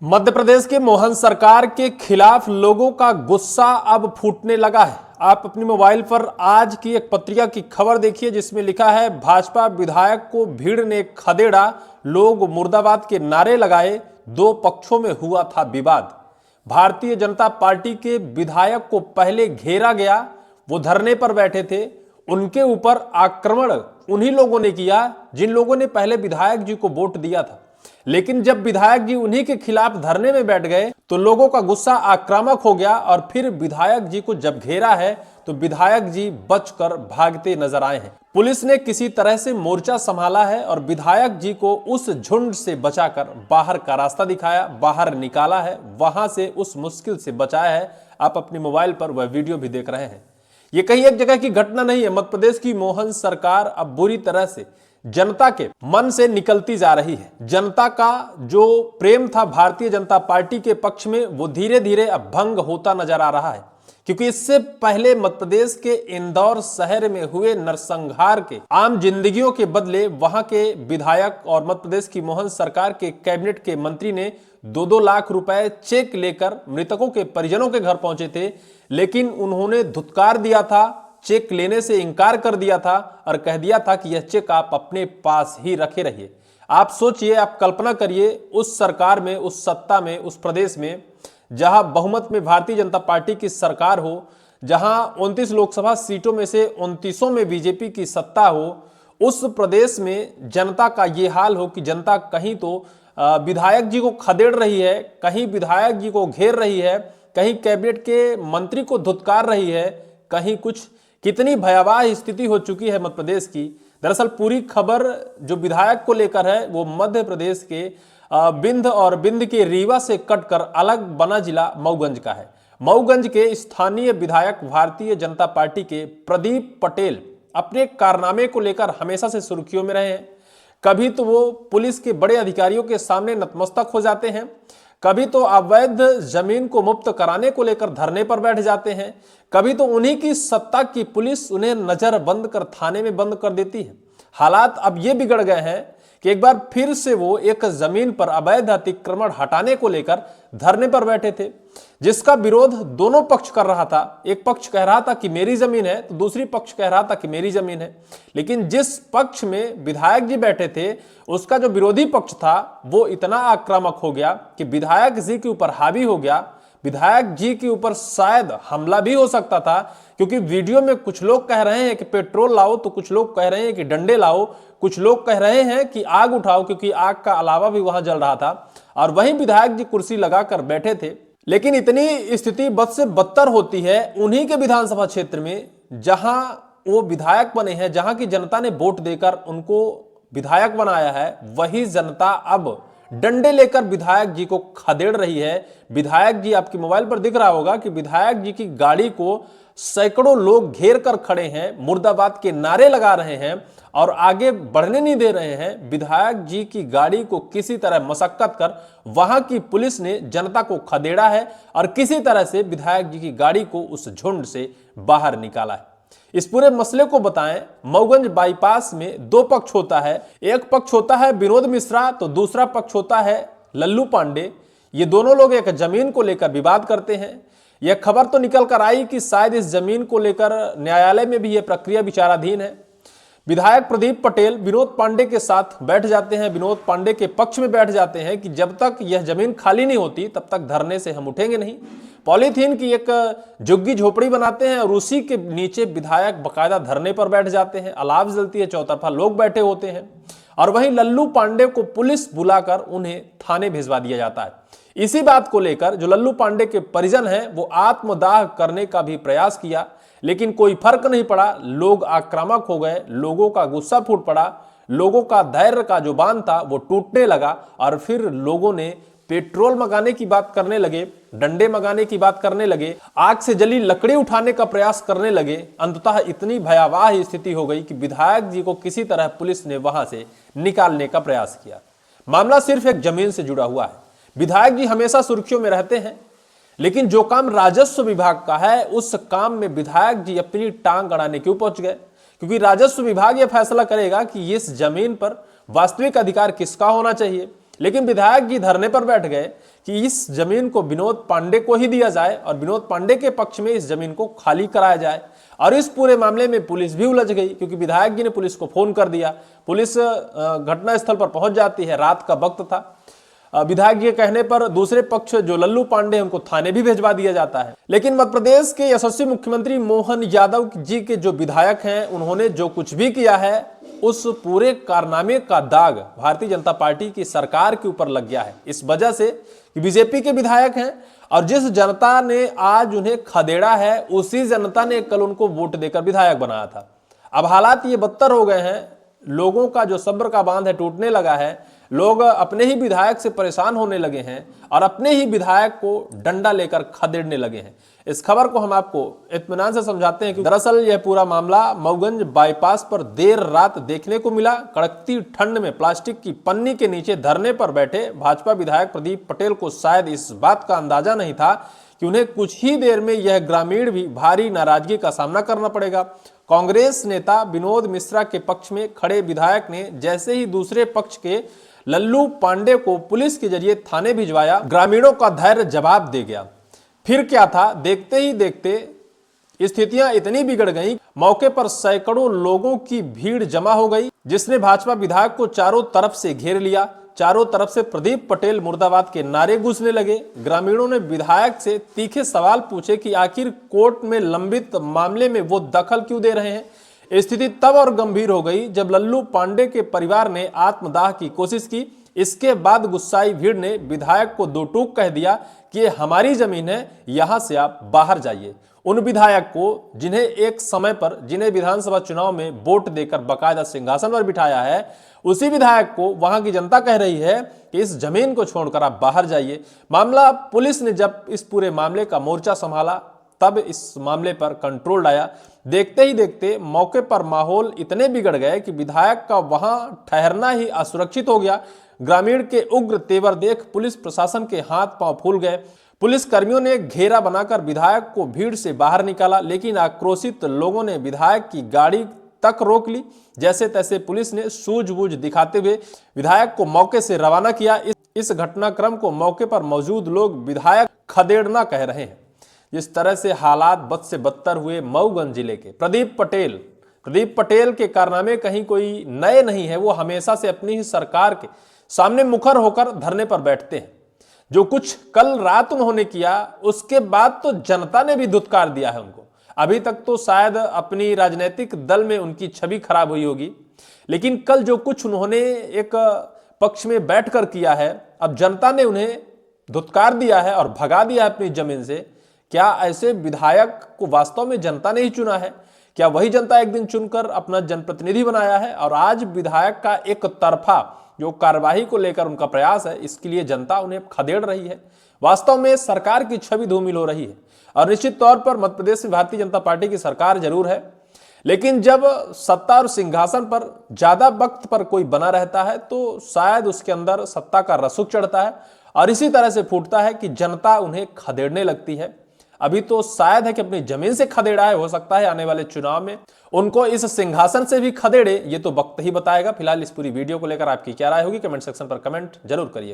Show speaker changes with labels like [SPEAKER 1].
[SPEAKER 1] मध्य प्रदेश के मोहन सरकार के खिलाफ लोगों का गुस्सा अब फूटने लगा है। आप अपनी मोबाइल पर आज की एक पत्रिका की खबर देखिए जिसमें लिखा है, भाजपा विधायक को भीड़ ने खदेड़ा, लोग मुर्दाबाद के नारे लगाए, दो पक्षों में हुआ था विवाद। भारतीय जनता पार्टी के विधायक को पहले घेरा गया, वो धरने पर बैठे थे, उनके ऊपर आक्रमण उन्हीं लोगों ने किया जिन लोगों ने पहले विधायक जी को वोट दिया था। लेकिन जब विधायक जी उन्हीं के खिलाफ धरने में बैठ गए तो लोगों का गुस्सा आक्रामक हो गया और फिर विधायक जी को जब घेरा है तो विधायक जी बचकर भागते नजर आए हैं। पुलिस ने किसी तरह से मोर्चा संभाला है और विधायक जी को उस झुंड से बचाकर बाहर का रास्ता दिखाया, बाहर निकाला है, वहां से उस मुश्किल से बचाया है। आप अपनी मोबाइल पर वह वीडियो भी देख रहे हैं। ये कहीं एक जगह की घटना नहीं है। मध्य प्रदेश की मोहन सरकार अब बुरी तरह से जनता के मन से निकलती जा रही है। जनता का जो प्रेम था भारतीय जनता पार्टी के पक्ष में वो धीरे धीरे अब भंग होता नजर आ रहा है, क्योंकि इससे पहले मध्य प्रदेश के इंदौर शहर में हुए नरसंहार के आम जिंदगियों के बदले वहां के विधायक और मध्य प्रदेश की मोहन सरकार के कैबिनेट के मंत्री ने 2-2 लाख रुपए चेक लेकर मृतकों के परिजनों के घर पहुंचे थे, लेकिन उन्होंने धुतकार दिया था, चेक लेने से इनकार कर दिया था और कह दिया था कि यह चेक आप अपने पास ही रखे रहिए। आप सोचिए, आप कल्पना करिए उस सरकार में, उस सत्ता में, उस प्रदेश में जहां बहुमत में भारतीय जनता पार्टी की सरकार हो, जहां 29 लोकसभा सीटों में से 29 में बीजेपी की सत्ता हो, उस प्रदेश में जनता का यह हाल हो कि जनता कहीं तो विधायक जी को खदेड़ रही है, कहीं विधायक जी को घेर रही है, कहीं कैबिनेट के मंत्री को धुतकार रही है, कहीं कुछ। कितनी भयावह स्थिति हो चुकी है मध्य प्रदेश की। दरअसल पूरी खबर जो विधायक को लेकर है वो मध्य प्रदेश के बिंद और बिंद के रीवा से कटकर अलग बना जिला मऊगंज का है। मऊगंज के स्थानीय विधायक भारतीय जनता पार्टी के प्रदीप पटेल अपने कारनामे को लेकर हमेशा से सुर्खियों में रहे हैं। कभी तो वो पुलिस के बड़े अधिकारियों के सामने नतमस्तक हो जाते हैं, कभी तो अवैध जमीन को मुक्त कराने को लेकर धरने पर बैठ जाते हैं, कभी तो उन्हीं की सत्ता की पुलिस उन्हें नजर बंद कर थाने में बंद कर देती है। हालात अब ये बिगड़ गए हैं कि एक बार फिर से वो एक जमीन पर अवैध अतिक्रमण हटाने को लेकर धरने पर बैठे थे, जिसका विरोध दोनों पक्ष कर रहा था। एक पक्ष कह रहा था कि मेरी जमीन है तो दूसरी पक्ष कह रहा था कि मेरी जमीन है। लेकिन जिस पक्ष में विधायक जी बैठे थे उसका जो विरोधी पक्ष था वो इतना आक्रामक हो गया कि विधायक जी के ऊपर हावी हो गया। विधायक जी के ऊपर शायद हमला भी हो सकता था, क्योंकि वीडियो में कुछ लोग कह रहे हैं कि पेट्रोल लाओ तो कुछ लोग कह रहे हैं कि डंडे लाओ, कुछ लोग कह रहे हैं कि आग उठाओ, क्योंकि आग का अलावा भी वहां जल रहा था और वहीं विधायक जी कुर्सी लगाकर बैठे थे। लेकिन इतनी स्थिति बद से बदतर होती है उन्हीं के विधानसभा क्षेत्र में जहां वो विधायक बने हैं, जहां की जनता ने वोट देकर उनको विधायक बनाया है। वही जनता अब डंडे लेकर विधायक जी को खदेड़ रही है। विधायक जी, आपकी मोबाइल पर दिख रहा होगा कि विधायक जी की गाड़ी को सैकड़ों लोग घेर कर खड़े हैं, मुर्दाबाद के नारे लगा रहे हैं और आगे बढ़ने नहीं दे रहे हैं। विधायक जी की गाड़ी को किसी तरह मशक्कत कर वहां की पुलिस ने जनता को खदेड़ा है और किसी तरह से विधायक जी की गाड़ी को उस झुंड से बाहर निकाला है। इस पूरे मसले को बताएं, मऊगंज बाईपास में दो पक्ष होता है। एक पक्ष होता है विनोद मिश्रा तो दूसरा पक्ष होता है लल्लू पांडे। ये दोनों लोग एक जमीन को लेकर विवाद करते हैं। यह खबर तो निकल कर आई कि शायद इस जमीन को लेकर न्यायालय में भी यह प्रक्रिया विचाराधीन है। विधायक प्रदीप पटेल विनोद पांडे के साथ बैठ जाते हैं, विनोद पांडे के पक्ष में बैठ जाते हैं कि जब तक यह जमीन खाली नहीं होती तब तक धरने से हम उठेंगे नहीं। पॉलीथीन की एक झुग्गी झोपड़ी बनाते हैं और उसी के नीचे विधायक बकायदा धरने पर बैठ जाते हैं। अलाव जलती है, चौतरफा लोग बैठे होते हैं और वहीं लल्लू पांडे को पुलिस बुलाकर उन्हें थाने भिजवा दिया जाता है। इसी बात को लेकर जो लल्लू पांडे के परिजन हैं वो आत्मदाह करने का भी प्रयास किया, लेकिन कोई फर्क नहीं पड़ा। लोग आक्रामक हो गए, लोगों का गुस्सा फूट पड़ा, लोगों का धैर्य का जो बांध था वो टूटने लगा और फिर लोगों ने पेट्रोल मंगाने की बात करने लगे, डंडे मंगाने की बात करने लगे, आग से जली लकड़ी उठाने का प्रयास करने लगे। अंततः इतनी भयावह स्थिति हो गई कि विधायक जी को किसी तरह पुलिस ने वहां से निकालने का प्रयास किया। मामला सिर्फ एक जमीन से जुड़ा हुआ है। विधायक जी हमेशा सुर्खियों में रहते हैं, लेकिन जो काम राजस्व विभाग का है उस काम में विधायक जी अपनी टांग अड़ाने क्यों पहुंच गए? क्योंकि राजस्व विभाग यह फैसला करेगा कि इस जमीन पर वास्तविक अधिकार किसका होना चाहिए। लेकिन विधायक जी धरने पर बैठ गए कि इस जमीन को विनोद पांडे को ही दिया जाए और विनोद पांडे के पक्ष में इस जमीन को खाली कराया जाए। और इस पूरे मामले में पुलिस भी उलझ गई, क्योंकि विधायक जी ने पुलिस को फोन कर दिया। पुलिस घटनास्थल पर पहुंच जाती है, रात का वक्त था। विधायक जी के कहने पर दूसरे पक्ष जो लल्लू पांडे उनको थाने भी भेजवा दिया जाता है। लेकिन मध्य प्रदेश के यशस्वी मुख्यमंत्री मोहन यादव जी के जो विधायक हैं, उन्होंने जो कुछ भी किया है उस पूरे कारनामे का दाग भारतीय जनता पार्टी की सरकार के ऊपर लग गया है। इस वजह से कि बीजेपी के विधायक हैं और जिस जनता ने आज उन्हें खदेड़ा है, उसी जनता ने कल उनको वोट देकर विधायक बनाया था। अब हालात ये बदतर हो गए हैं, लोगों का जो सब्र का बांध है टूटने लगा है। लोग अपने ही विधायक से परेशान होने लगे हैं और अपने ही विधायक को डंडा लेकर खदेड़ने लगे हैं। इस खबर को हम आपको इत्मीनान से समझाते हैं कि दरअसल यह पूरा मामला मऊगंज बाईपास पर देर रात देखने को मिला। कड़कती ठंड में प्लास्टिक की पन्नी के नीचे धरने पर बैठे भाजपा विधायक प्रदीप पटेल को शायद इस बात का अंदाजा नहीं था कि उन्हें कुछ ही देर में यह ग्रामीण भी भारी नाराजगी का सामना करना पड़ेगा। कांग्रेस नेता विनोद मिश्रा के पक्ष में खड़े विधायक ने जैसे ही दूसरे पक्ष के लल्लू पांडे को पुलिस के जरिए थाने भिजवाया, ग्रामीणों का धैर्य जवाब दे गया। फिर क्या था, देखते ही देखते स्थितियां इतनी बिगड़ गईं, मौके पर सैकड़ों लोगों की भीड़ जमा हो गई, जिसने भाजपा विधायक को चारों तरफ से घेर लिया। चारों तरफ से प्रदीप पटेल मुर्दाबाद के नारे गूंजने लगे। ग्रामीणों ने विधायक से तीखे सवाल पूछे कि आखिर कोर्ट में लंबित मामले में वो दखल क्यों दे रहे हैं। स्थिति तब और गंभीर हो गई जब लल्लू पांडे के परिवार ने आत्मदाह की कोशिश की। इसके बाद गुस्साई भीड़ ने विधायक को दो टूक कह दिया कि ये हमारी जमीन है, यहां से आप बाहर जाइए। उन विधायक को जिन्हें एक समय पर जिन्हें विधानसभा चुनाव में वोट देकर बकायदा सिंहासन पर बिठाया है, उसी विधायक को वहां की जनता कह रही है कि इस जमीन को छोड़कर आप बाहर जाइए। मामला पुलिस ने जब इस पूरे मामले का मोर्चा संभाला, तब इस मामले पर कंट्रोल आया। देखते ही देखते मौके पर माहौल इतने बिगड़ गए कि विधायक का वहां ठहरना ही असुरक्षित हो गया। ग्रामीण के उग्र तेवर देख पुलिस प्रशासन के हाथ पांव फूल गए। पुलिस कर्मियों ने घेरा बनाकर विधायक को भीड़ से बाहर निकाला, लेकिन आक्रोशित लोगों ने विधायक की गाड़ी तक रोक ली। जैसे तैसे पुलिस ने सूझबूझ दिखाते हुए विधायक को मौके से रवाना किया। इस घटनाक्रम को मौके पर मौजूद लोग विधायक खदेड़ना कह रहे हैं। जिस तरह से हालात बद से बदतर हुए मऊगंज जिले के प्रदीप पटेल के कारनामे कहीं कोई नए नहीं है। वो हमेशा से अपनी ही सरकार के सामने मुखर होकर धरने पर बैठते हैं। जो कुछ कल रात उन्होंने किया, उसके बाद तो जनता ने भी धुतकार दिया है उनको। अभी तक तो शायद अपनी राजनीतिक दल में उनकी छवि खराब हुई होगी, लेकिन कल जो कुछ उन्होंने एक पक्ष में बैठकर किया है, अब जनता ने उन्हें धुतकार दिया है और भगा दिया है अपनी जमीन से। क्या ऐसे विधायक को वास्तव में जनता ने ही चुना है? क्या वही जनता एक दिन चुनकर अपना जनप्रतिनिधि बनाया है? और आज विधायक का एक तरफा जो कार्यवाही को लेकर उनका प्रयास है, इसके लिए जनता उन्हें खदेड़ रही है। वास्तव में सरकार की छवि धूमिल हो रही है। और निश्चित तौर पर मध्य प्रदेश में भारतीय जनता पार्टी की सरकार जरूर है, लेकिन जब सत्ता और सिंहासन पर ज्यादा वक्त पर कोई बना रहता है तो शायद उसके अंदर सत्ता का रसूख चढ़ता है और इसी तरह से फूटता है कि जनता उन्हें खदेड़ने लगती है। अभी तो शायद है कि अपनी जमीन से खदेड़ा है, हो सकता है आने वाले चुनाव में उनको इस सिंहासन से भी खदेड़े, ये तो वक्त ही बताएगा। फिलहाल इस पूरी वीडियो को लेकर आपकी क्या राय होगी, कमेंट सेक्शन पर कमेंट जरूर करिएगा।